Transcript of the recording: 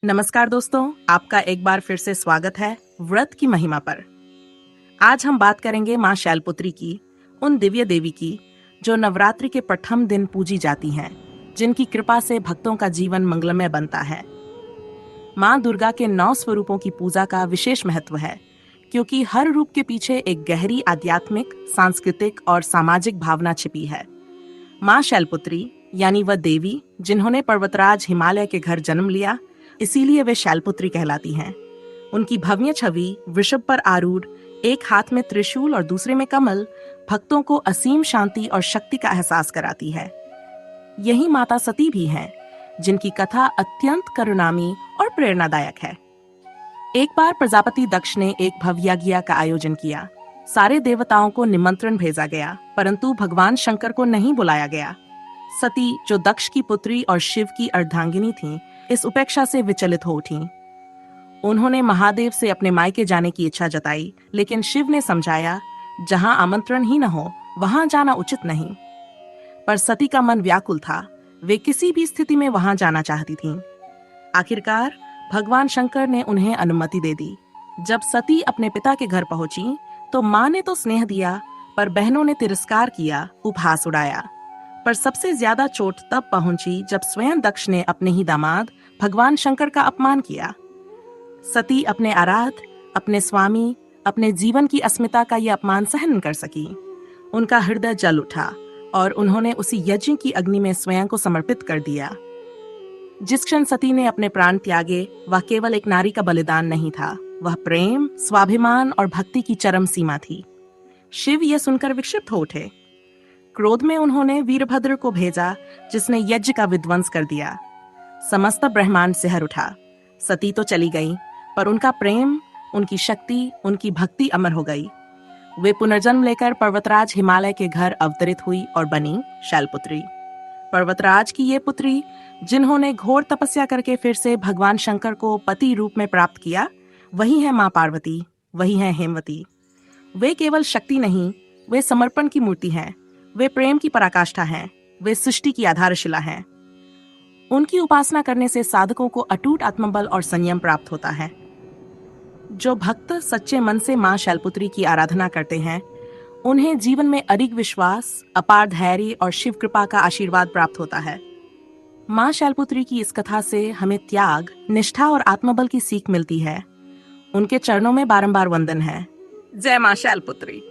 नमस्कार दोस्तों, आपका एक बार फिर से स्वागत है व्रत की महिमा पर। आज हम बात करेंगे माँ शैलपुत्री की, उन दिव्य देवी की जो नवरात्रि के प्रथम दिन पूजी जाती हैं, जिनकी कृपा से भक्तों का जीवन मंगलमय बनता है। माँ दुर्गा के 9 स्वरूपों की पूजा का विशेष महत्व है, क्योंकि हर रूप के पीछे एक गहरी आध्यात्मिक, सांस्कृतिक और सामाजिक भावना छिपी है। माँ शैलपुत्री यानी वह देवी जिन्होंने पर्वतराज हिमालय के घर जन्म लिया, इसीलिए वे शैलपुत्री कहलाती हैं। उनकी भव्य छवि वृषभ पर आरूढ़, एक हाथ में त्रिशूल और दूसरे में कमल, भक्तों को असीम शांति और शक्ति का एहसास कराती है। यही माता सती भी हैं, जिनकी कथा अत्यंत करुणामयी और प्रेरणादायक है। एक बार प्रजापति दक्ष ने एक भव्ययज्ञ का आयोजन किया। सारे देवताओं को निमंत्रण भेजा गया, परंतु भगवान शंकर को नहीं बुलाया गया। सती, जो दक्ष की पुत्री और शिव की अर्धांगिनी थीं, इस उपेक्षा से विचलित हो उठीं। उन्होंने महादेव से अपने मायके जाने की इच्छा जताई, लेकिन शिव ने समझाया, जहां आमंत्रण ही न हो, वहां जाना उचित नहीं। पर सती का मन व्याकुल था, वे किसी भी स्थिति में वहां जाना चाहती थीं। आखिरकार भगवान शंकर ने उन्हें अनुमति दे दी। जब सती अपने पिता के घर पहुंची, तो माँ ने तो स्नेह दिया, पर बहनों ने तिरस्कार किया, उपहास उड़ाया। पर सबसे ज्यादा चोट तब पहुंची जब स्वयं दक्ष ने अपने ही दामाद भगवान शंकर का अपमान किया। सती अपने आराध्य, अपने स्वामी, अपने जीवन की अस्मिता का यह अपमान सहन न कर सकी। उनका हृदय जल उठा और उन्होंने उसी यज्ञ की अग्नि में स्वयं को समर्पित कर दिया। जिस क्षण सती ने अपने प्राण त्यागे, वह केवल एक नारी का बलिदान नहीं था, वह प्रेम, स्वाभिमान और भक्ति की चरम सीमा थी। शिव यह सुनकर विक्षिप्त हो उठे। क्रोध में उन्होंने वीरभद्र को भेजा, जिसने यज्ञ का विध्वंस कर दिया। समस्त ब्रह्मांड सिहर उठा। सती तो चली गई, पर उनका प्रेम, उनकी शक्ति, उनकी भक्ति अमर हो गई। वे पुनर्जन्म लेकर पर्वतराज हिमालय के घर अवतरित हुई और बनी शैलपुत्री। पर्वतराज की ये पुत्री, जिन्होंने घोर तपस्या करके फिर से भगवान शंकर को पति रूप में प्राप्त किया, वही है माँ पार्वती, वही है हेमवती। वे केवल शक्ति नहीं, वे समर्पण की मूर्ति हैं, वे प्रेम की पराकाष्ठा हैं, वे सृष्टि की आधारशिला हैं। उनकी उपासना करने से साधकों को अटूट आत्मबल और संयम प्राप्त होता है। जो भक्त सच्चे मन से मां शैलपुत्री की आराधना करते हैं, उन्हें जीवन में अडिग विश्वास, अपार धैर्य और शिव कृपा का आशीर्वाद प्राप्त होता है। मां शैलपुत्री की इस कथा से हमें त्याग, निष्ठा और आत्मबल की सीख मिलती है। उनके चरणों में बारंबार वंदन है। जय मां शैलपुत्री।